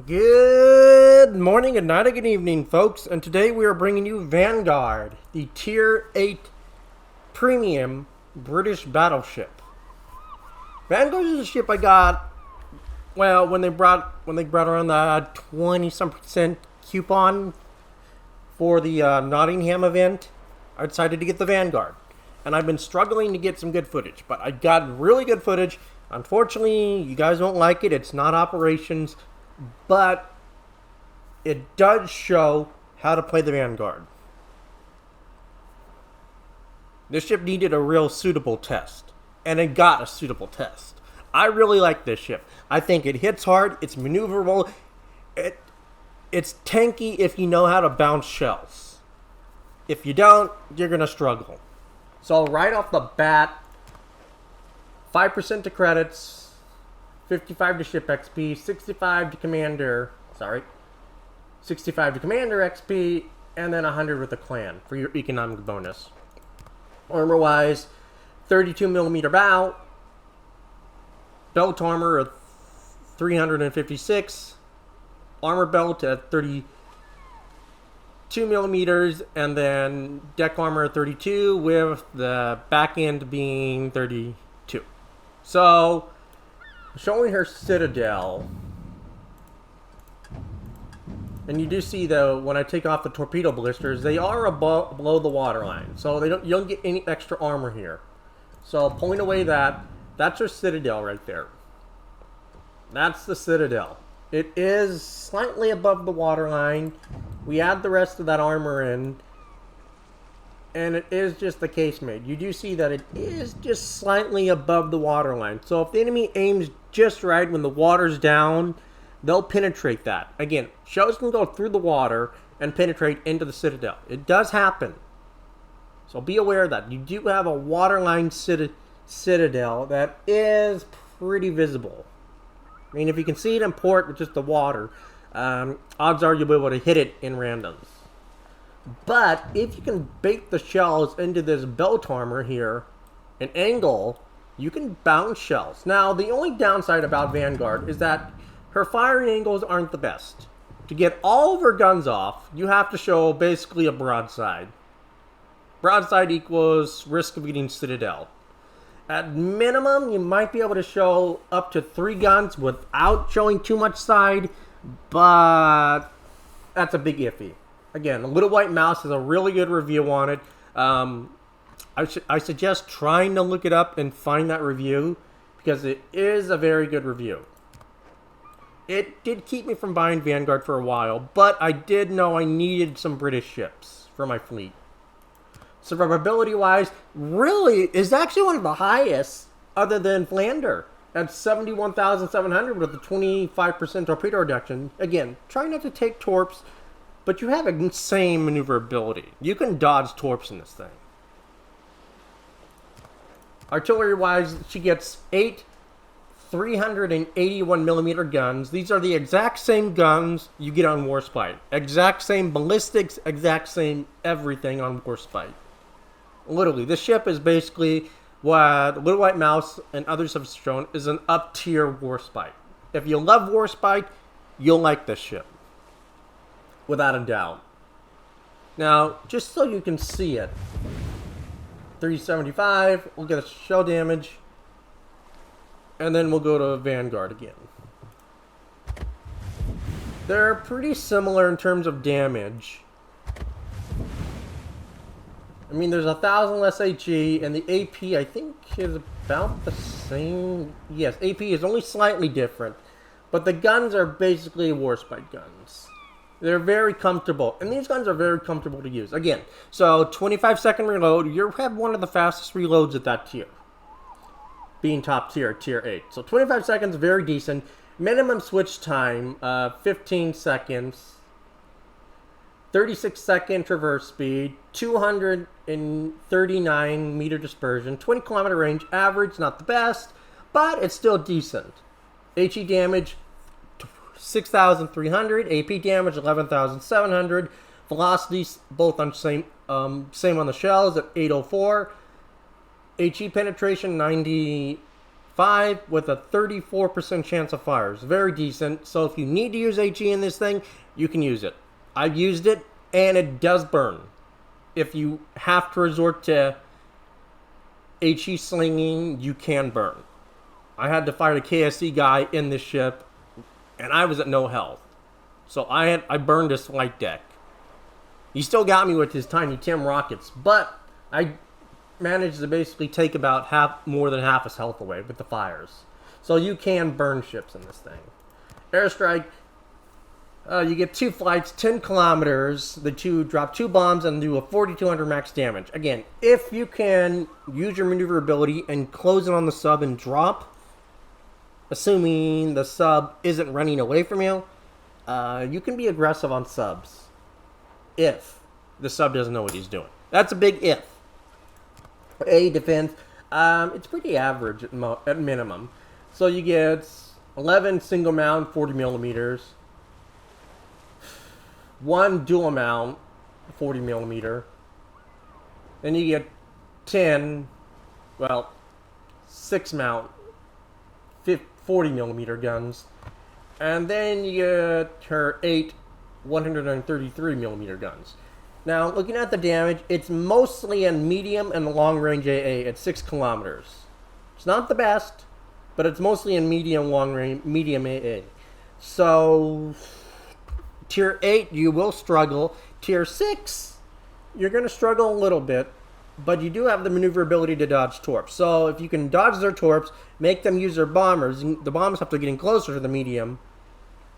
Good morning, good night, and good evening, folks. And today we are bringing you Vanguard, the Tier 8 Premium British battleship. Vanguard is a ship I got, well, when they brought around the 20-some% coupon for the Nottingham event. I decided to get the Vanguard. And I've been struggling to get some good footage, but I got really good footage. Unfortunately, you guys won't like it. It's not operations, but it does show how to play the Vanguard. This ship needed a real suitable test, and it got a suitable test. I really like this ship. I think it hits hard, it's maneuverable, it's tanky if you know how to bounce shells. If you don't, you're going to struggle. So right off the bat, 5% to credits, 55 to ship XP, 65 to commander XP, and then 100 with the clan for your economic bonus. Armor wise, 32mm bow, belt armor of 356, armor belt at 32mm, and then deck armor 32 with the back end being 32. So showing her citadel, and you do see though when I take off the torpedo blisters, they are below the waterline, so you don't get any extra armor here. So pulling away that's her citadel right there. That's the citadel. It is slightly above the waterline. We add the rest of that armor in, and it is just the casemate. You do see that it is just slightly above the waterline. So if the enemy aims just right when the water's down, they'll penetrate that. Again, shells can go through the water and penetrate into the citadel. It does happen. So be aware of that. You do have a waterline citadel that is pretty visible. I mean, if you can see it in port with just the water, odds are you'll be able to hit it in randoms. But if you can bait the shells into this belt armor here, an angle, you can bounce shells. Now, the only downside about Vanguard is that her firing angles aren't the best. To get all of her guns off, you have to show basically a broadside. Broadside equals risk of getting citadel. At minimum, you might be able to show up to 3 guns without showing too much side, but that's a big iffy. Again, Little White Mouse has a really good review on it. I suggest trying to look it up and find that review, because it is a very good review. It did keep me from buying Vanguard for a while, but I did know I needed some British ships for my fleet. Survivability-wise, really is actually one of the highest other than Flander. At 71,700 with a 25% torpedo reduction. Again, try not to take torps, but you have insane maneuverability. You can dodge torps in this thing. Artillery-wise, she gets 8 381mm guns. These are the exact same guns you get on Warspite. Exact same ballistics, exact same everything on Warspite. Literally, this ship is basically what Little White Mouse and others have shown is an up-tier Warspite. If you love Warspite, you'll like this ship. Without a doubt. Now, just so you can see it, 375, we'll get a shell damage, and then we'll go to Vanguard again. They're pretty similar in terms of damage. I mean, there's 1,000 less HE, and the AP, I think, is about the same. Yes, AP is only slightly different, but the guns are basically Warspite guns. They're very comfortable, and these guns are very comfortable to use. Again, so 25-second reload, you have one of the fastest reloads at that tier, being top tier, tier 8. So 25 seconds, very decent. Minimum switch time, 15 seconds. 36-second traverse speed, 239 meter dispersion, 20 kilometer range, average, not the best, but it's still decent. HE damage, 6,300, AP damage, 11,700, velocities, both on same on the shells at 804, HE penetration, 90 5 with a 34% chance of fire. It's very decent. So if you need to use HE in this thing, you can use it. I've used it, and it does burn. If you have to resort to HE slinging, you can burn. I had to fight a KSC guy in this ship, and I was at no health. So I burned his flight deck. He still got me with his Tiny Tim rockets, but I managed to basically take about more than half his health away with the fires. So you can burn ships in this thing. Airstrike, you get 2 flights, 10 kilometers. The two drop 2 bombs and do a 4,200 max damage. Again, if you can use your maneuverability and close it on the sub and drop, assuming the sub isn't running away from you, you can be aggressive on subs. If the sub doesn't know what he's doing. That's a big if. A defense, it's pretty average at minimum. So you get 11 single mount 40 millimeters, 1 dual mount 40 millimeter, then you get 10, 6 mount 40 millimeter guns, and then you get her 8 133 millimeter guns. Now, looking at the damage, it's mostly in medium and long range AA at 6 kilometers. It's not the best, but it's mostly in medium AA. So, tier 8, you will struggle. Tier 6, you're going to struggle a little bit, but you do have the maneuverability to dodge torps. So, if you can dodge their torps, make them use their bombers, and the bombers have to get closer to the medium,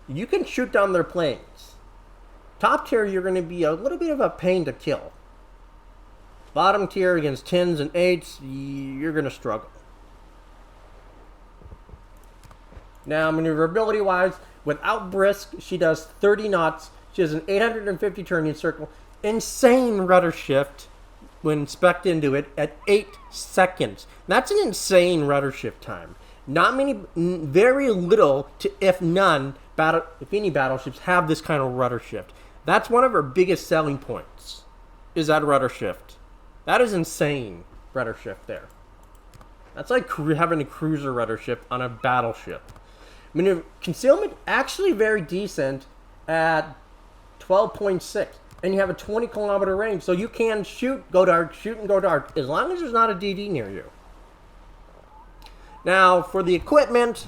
you can shoot down their planes. Top tier, you're going to be a little bit of a pain to kill. Bottom tier against 10s and 8s, you're going to struggle. Now, maneuverability-wise, without Brisk, she does 30 knots. She has an 850 turning circle. Insane rudder shift when spec'd into it at 8 seconds. That's an insane rudder shift time. Not many, very little to, if none, if any battleships have this kind of rudder shift. That's one of her biggest selling points, is that rudder shift. That is insane, rudder shift there. That's like having a cruiser rudder shift on a battleship. Concealment, actually very decent at 12.6. And you have a 20 kilometer range, so you can shoot and go dark, as long as there's not a DD near you. Now, for the equipment,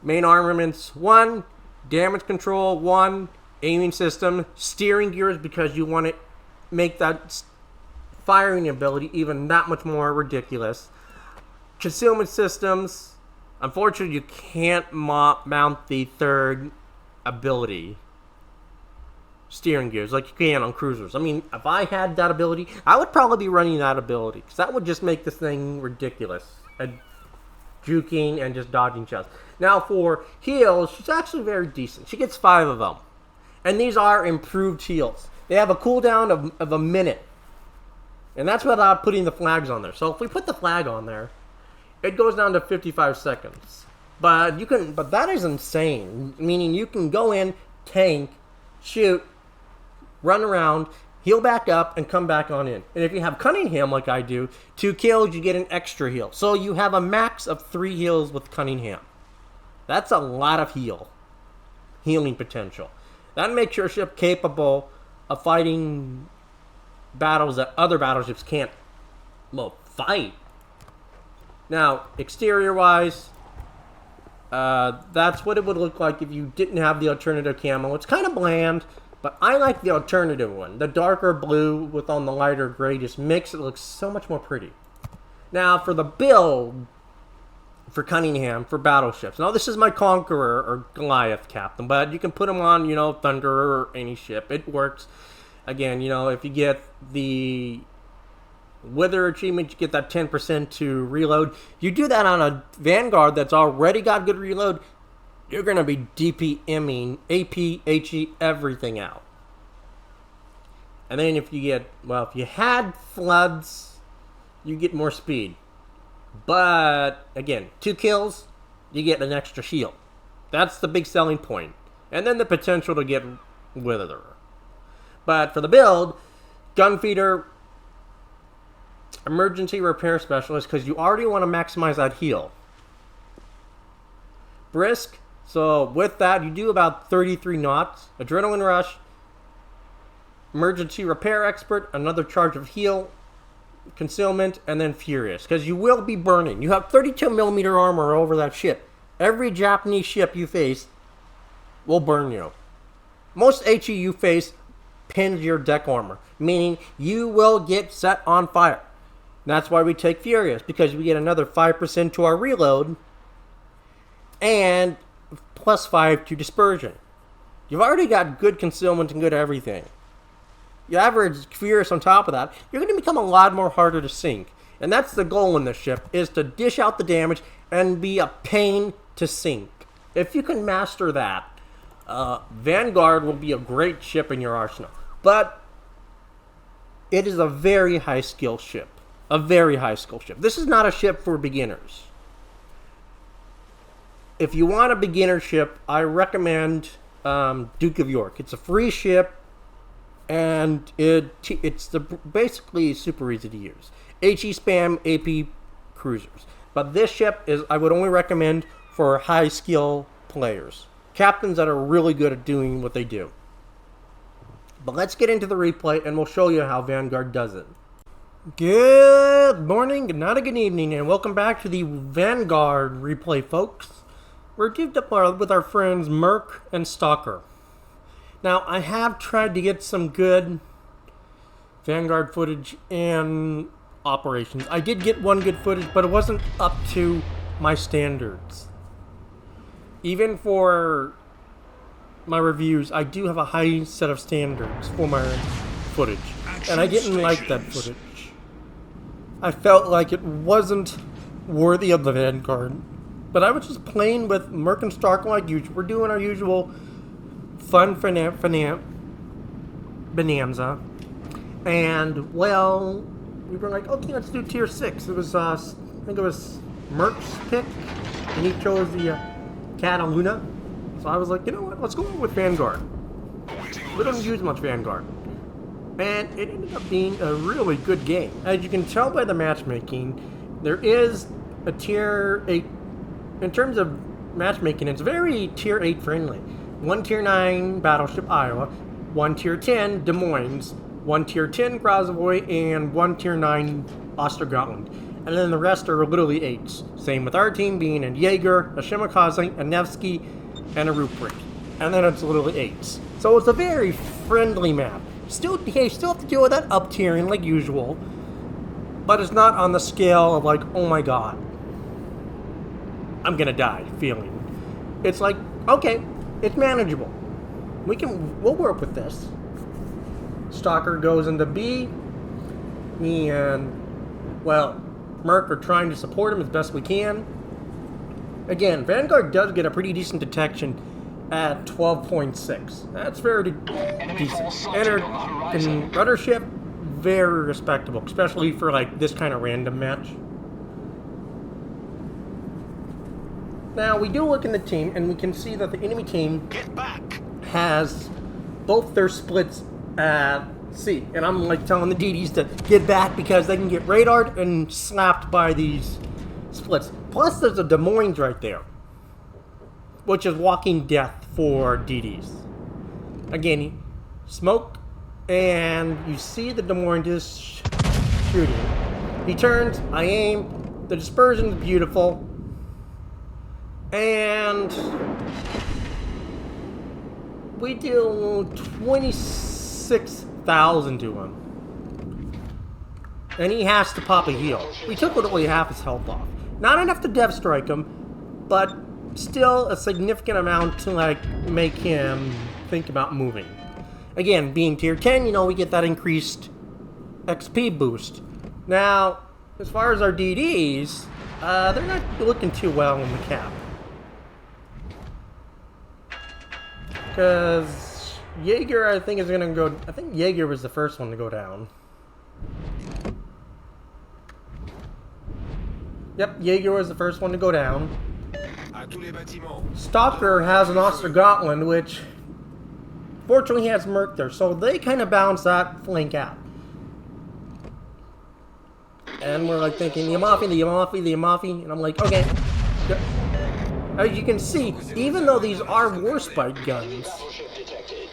main armaments, 1, damage control, 1, aiming system, steering gears, because you want to make that firing ability even that much more ridiculous. Concealment systems, unfortunately you can't mount the 3rd ability, steering gears, like you can on cruisers. I mean, if I had that ability, I would probably be running that ability, because that would just make this thing ridiculous. Juking and just dodging shots. Now for heals, she's actually very decent. She gets 5 of them. And these are improved heals. They have a cooldown of a minute. And that's without putting the flags on there. So if we put the flag on there, it goes down to 55 seconds. But that is insane. Meaning you can go in, tank, shoot, run around, heal back up, and come back on in. And if you have Cunningham like I do, 2 kills, you get an extra heal. So you have a max of 3 heals with Cunningham. That's a lot of healing potential. That makes your ship capable of fighting battles that other battleships can't, fight. Now, exterior-wise, that's what it would look like if you didn't have the alternative camo. It's kind of bland, but I like the alternative one. The darker blue with on the lighter gray just makes it look so much more pretty. Now, for the build for Cunningham, for battleships. Now, this is my Conqueror or Goliath captain, but you can put them on, Thunderer or any ship. It works. Again, if you get the Wither achievement, you get that 10% to reload. You do that on a Vanguard that's already got good reload, you're going to be DPMing AP, HE, everything out. And then if you had floods, you get more speed. But, again, 2 kills, you get an extra shield. That's the big selling point. And then the potential to get Witherer. But for the build, Gunfeeder, emergency repair specialist, because you already want to maximize that heal. Brisk, so with that, you do about 33 knots. Adrenaline rush, emergency repair expert, another charge of heal, concealment, and then furious, because you will be burning. You have 32mm armor over that ship. Every Japanese ship you face will burn you. Most HE you face pins your deck armor, meaning you will get set on fire. That's why we take furious, because we get another 5% to our reload and plus 5 to dispersion. You've already got good concealment and good everything. You average furious on top of that, you're going to become a lot more harder to sink. And that's the goal in this ship, is to dish out the damage and be a pain to sink. If you can master that, Vanguard will be a great ship in your arsenal. But it is a very high skill ship. A very high skill ship. This is not a ship for beginners. If you want a beginner ship, I recommend Duke of York. It's a free ship, and it's basically super easy to use. HE spam AP cruisers. But this ship is, I would only recommend for high skill players. Captains that are really good at doing what they do. But let's get into the replay, and we'll show you how Vanguard does it. Good morning, good night, good evening, and welcome back to the Vanguard replay, folks. We're teamed up with our friends Merc and Stalker. Now, I have tried to get some good Vanguard footage and operations. I did get one good footage, but it wasn't up to my standards. Even for my reviews, I do have a high set of standards for my footage, and I didn't like that footage. I felt like it wasn't worthy of the Vanguard. But I was just playing with Merc and Stark like usual. We're doing our usual fun bonanza. And, well, we were like, okay, let's do tier 6. It was, I think it was Merc's pick, and he chose the Cataluna. So I was like, you know what, let's go with Vanguard. We don't use much Vanguard. And it ended up being a really good game. As you can tell by the matchmaking, there is a tier 8. In terms of matchmaking, it's very tier 8 friendly. 1 tier 9 Battleship Iowa, 1 tier 10 Des Moines, 1 tier 10 Grozavoy, and 1 tier 9 Ostergotland. And then the rest are literally 8s. Same with our team being a Jaeger, a Shimakaze, a Nevsky, and a Rupert. And then it's literally 8s. So it's a very friendly map. Still have to deal with that up tiering like usual. But it's not on the scale of like, oh my god, I'm gonna die feeling. It's like, okay, it's manageable. We'll work with this. Stalker goes into B, and, well, Merc are trying to support him as best we can. Again, Vanguard does get a pretty decent detection at 12.6. That's very decent. And rudder ship, very respectable, especially for like this kind of random match. Now, we do look in the team, and we can see that the enemy team has both their splits at C. And I'm like telling the DDs to get back because they can get radared and slapped by these splits. Plus, there's a Des Moines right there, which is walking death for DDs. Again, smoke, and you see the Des Moines is shooting. He turns, I aim, the dispersion is beautiful. And we deal 26,000 to him. And he has to pop a heal. We took literally half his health off. Not enough to dev strike him, but still a significant amount to like make him think about moving. Again, being tier 10, you know, we get that increased XP boost. Now, as far as our DDs, they're not looking too well in the cap. Because Jaeger, I think, is going to go... I think Jaeger was the first one to go down. Yep, Jaeger was the first one to go down. Stalker has an Ostergotland, which fortunately has Merc there, so they kind of balance that flank out. And we're like thinking, the Amalfi, the Amalfi, the Amalfi. And I'm like, okay. As you can see, even though these are warspite guns,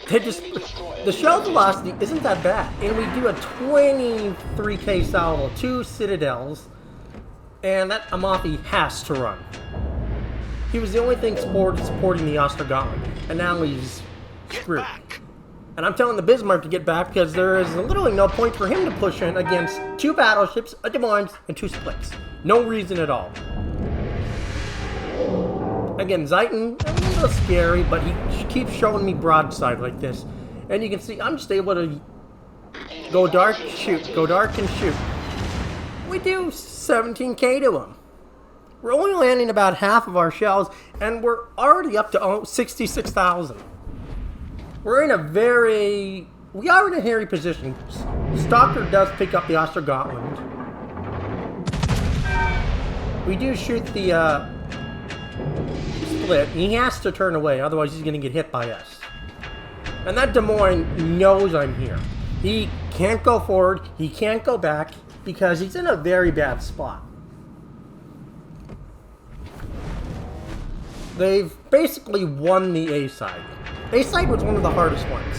they just, the shell velocity isn't that bad. And we do a 23k salvo, 2 citadels. And that Amalfi has to run. He was the only thing supporting the Ostergotland. And now he's screwed. And I'm telling the Bismarck to get back because there is literally no point for him to push in against 2 battleships, a Des Moines, and 2 splits. No reason at all. Again, Zeiton, a little scary, but he keeps showing me broadside like this. And you can see I'm just able to go dark, shoot, go dark, and shoot. We do 17k to him. We're only landing about half of our shells, and we're already up to 66,000. We are in a hairy position. Stalker does pick up the Ostergotland. We do shoot the split. He has to turn away, otherwise he's going to get hit by us. And that Des Moines knows I'm here. He can't go forward, he can't go back, because he's in a very bad spot. They've basically won the A side. A side was one of the hardest ones.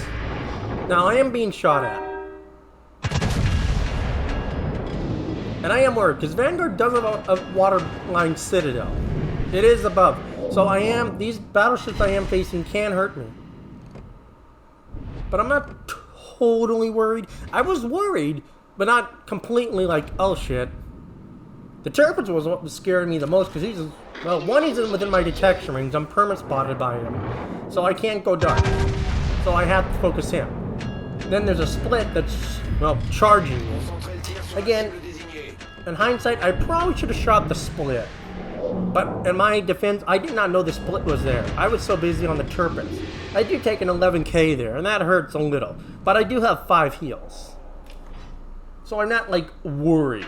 Now I am being shot at. And I am worried, because Vanguard does have a waterline citadel. It is above. So these battleships I am facing can hurt me. But I'm not totally worried. I was worried, but not completely like, oh shit. The Turpins was what was scaring me the most, because he's, well, one, he's within my detection rings. I'm perma-spotted by him. So I can't go dark. So I have to focus him. Then there's a split that's, well, charging me. Again, in hindsight, I probably should have shot the split. But in my defense, I did not know the split was there. I was so busy on the Turpins. I do take an 11k there, and that hurts a little. But I do have 5 heals. So I'm not, like, worried.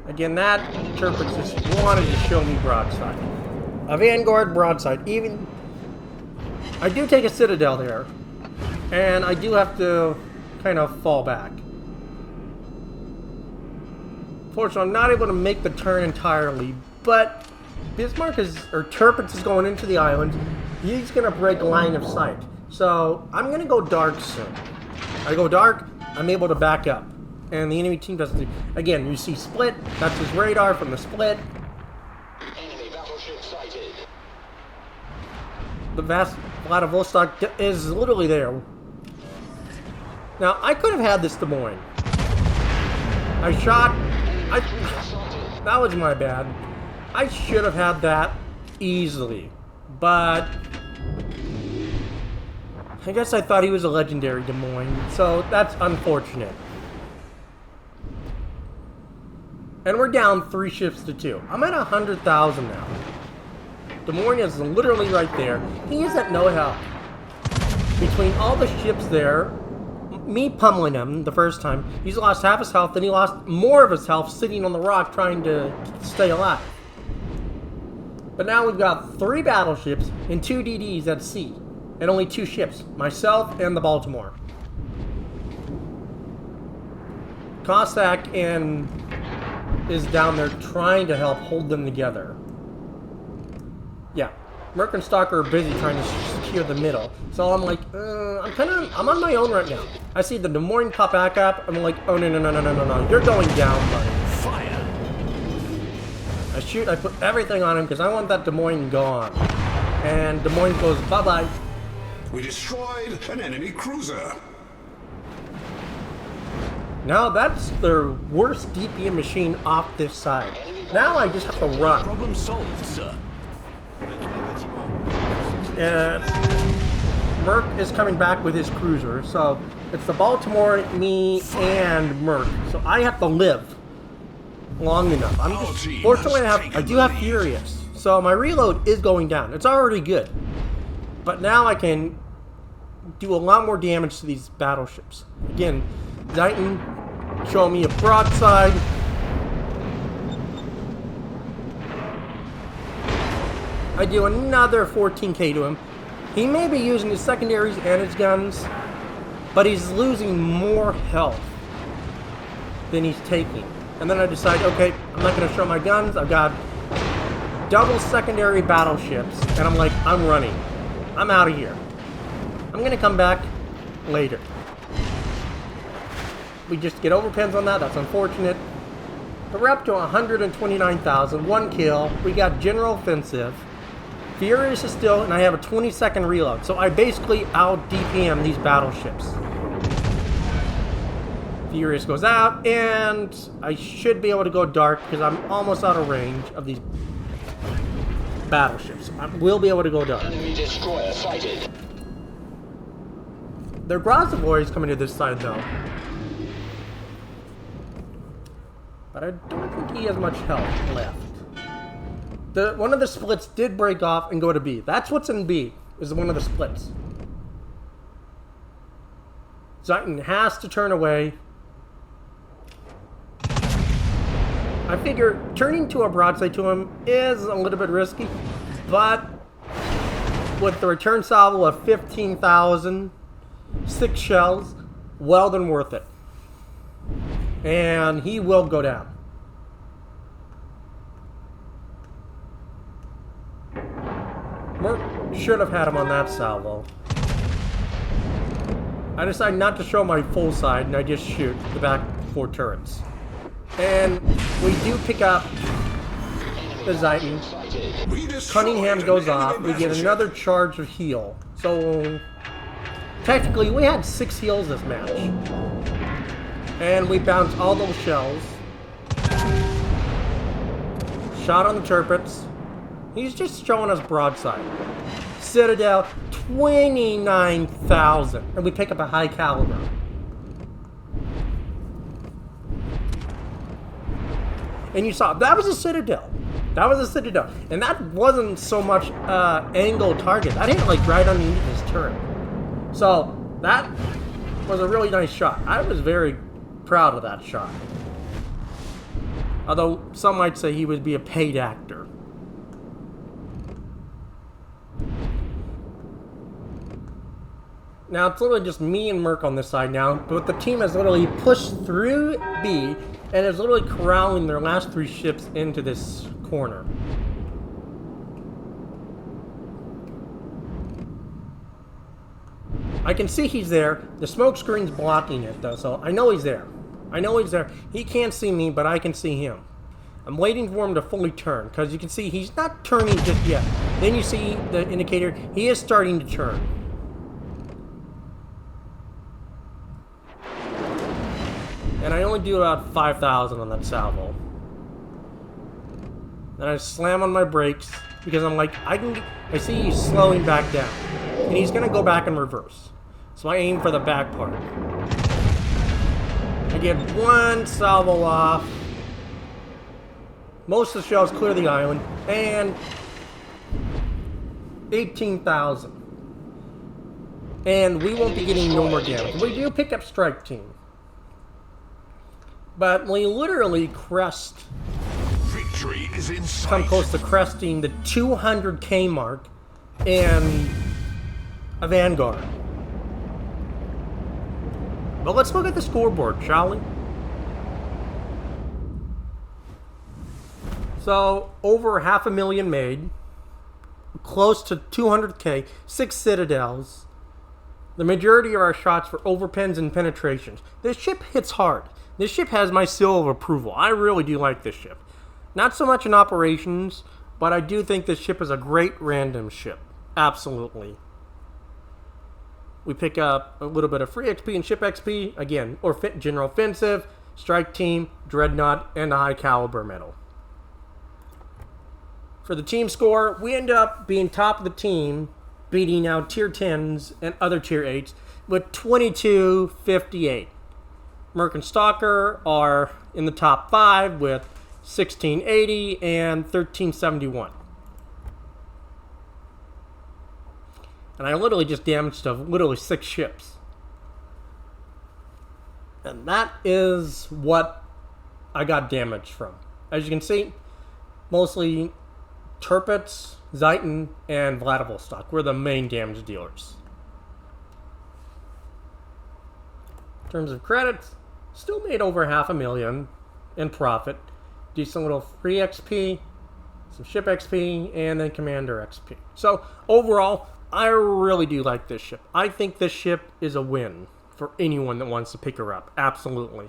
Again, that Turpins just wanted to show me broadside. A Vanguard broadside. Even, I do take a Citadel there. And I do have to kind of fall back. Fortunately, I'm not able to make the turn entirely. But Bismarck Turpins is going into the island. He's going to break line of sight. So I'm going to go dark soon. I go dark, I'm able to back up. And the enemy team doesn't. Again, you see split. That's his radar from the split. Enemy battleship sighted. The vast Vladivostok is literally there. Now, I could have had this Des Moines. That was my bad. I should have had that easily. But I guess I thought he was a legendary Des Moines. So that's unfortunate. And we're down 3 ships to 2. I'm at 100,000 now. Des Moines is literally right there. He is at no help. Between all the ships there, me pummeling him the first time, he's lost half his health, and he lost more of his health sitting on the rock trying to stay alive. But now we've got 3 battleships and 2 DDs at sea. And only 2 ships, myself and the Baltimore. Cossack is down there trying to help hold them together. Yeah, Merc and Stalker are busy trying to secure the middle. So I'm like, I'm on my own right now. I see the Des Moines pop back up. I'm like, oh no, you're going down, buddy. Fire! I put everything on him because I want that Des Moines gone. And Des Moines goes, bye-bye. We destroyed an enemy cruiser. Now that's their worst DPM machine off this side. Now I just have to run. Problem solved, sir. Merc is coming back with his cruiser, so it's the Baltimore, me, and Merc. So I have to live long enough. Fortunately, I do have Furious, so my reload is going down. It's already good, but now I can do a lot more damage to these battleships. Again, Zeiton showing me a broadside. I do another 14k to him. He may be using his secondaries and his guns, but he's losing more health than he's taking. And then I decide, okay, I'm not going to show my guns. I've got double secondary battleships. And I'm like, I'm running. I'm out of here. I'm going to come back later. We just get overpins on that. That's unfortunate. But we're up to 129,000. 1 kill. We got general offensive. Furious is still, and I have a 20-second reload. So I basically out-DPM these battleships. Furious goes out, and I should be able to go dark because I'm almost out of range of these battleships. I will be able to go dark. Enemy destroyer sighted. Their Grozavoy is coming to this side, though. But I don't think he has much health left. One of the splits did break off and go to B. That's what's in B, is one of the splits. Zeiton has to turn away. I figure turning to a broadside to him is a little bit risky, but with the return salvo of 15,000, 6 shells, well then worth it. And he will go down. Merc should have had him on that salvo. I decided not to show my full side, and I just shoot the back 4 turrets. And we do pick up the Zeiton. Cunningham goes off. We get another charge of heal. So, technically, we had 6 heals this match. And we bounced all those shells. Shot on the turrets. He's just showing us broadside. Citadel, 29,000. And we pick up a high caliber. And you saw, that was a Citadel. That was a Citadel. And that wasn't so much angle target. That hit like right underneath his turret. So, that was a really nice shot. I was very proud of that shot. Although, some might say he would be a paid actor. Now, it's literally just me and Merc on this side now, but the team has literally pushed through B and is literally corralling their last 3 ships into this corner. I can see he's there. The smoke screen's blocking it, though, so I know he's there. I know he's there. He can't see me, but I can see him. I'm waiting for him to fully turn, because you can see he's not turning just yet. Then you see the indicator. He is starting to turn. And I only do about 5,000 on that salvo. Then I slam on my brakes because I'm like, I see he's slowing back down. And he's gonna go back in reverse. So I aim for the back part. I get 1 salvo off. Most of the shells clear the island. And 18,000. And we won't be getting no more damage. We do pick up strike team. But we literally crest. Victory is in sight. Come close to cresting the 200k mark in a Vanguard. But let's look at the scoreboard, shall we? So, over 500,000 made. Close to 200k. 6 citadels. The majority of our shots for overpins and penetrations. This ship hits hard. This ship has my seal of approval. I really do like this ship. Not so much in operations, but I do think this ship is a great random ship. Absolutely. We pick up a little bit of free XP and ship XP. Again, or general offensive, strike team, dreadnought, and a high caliber medal. For the team score, we end up being top of the team, beating out tier 10s and other tier 8s with 2258. Merc and Stalker are in the top 5 with 1680 and 1371. And I literally just damaged literally 6 ships. And that is what I got damaged from. As you can see, mostly Turpets, Zeiton, and Vladivostok were the main damage dealers. In terms of credits, still made over 500,000. and profit. Decent little free XP, some ship XP, and then commander XP. So overall, I really do like this ship. I think this ship is a win for anyone that wants to pick her up. Absolutely.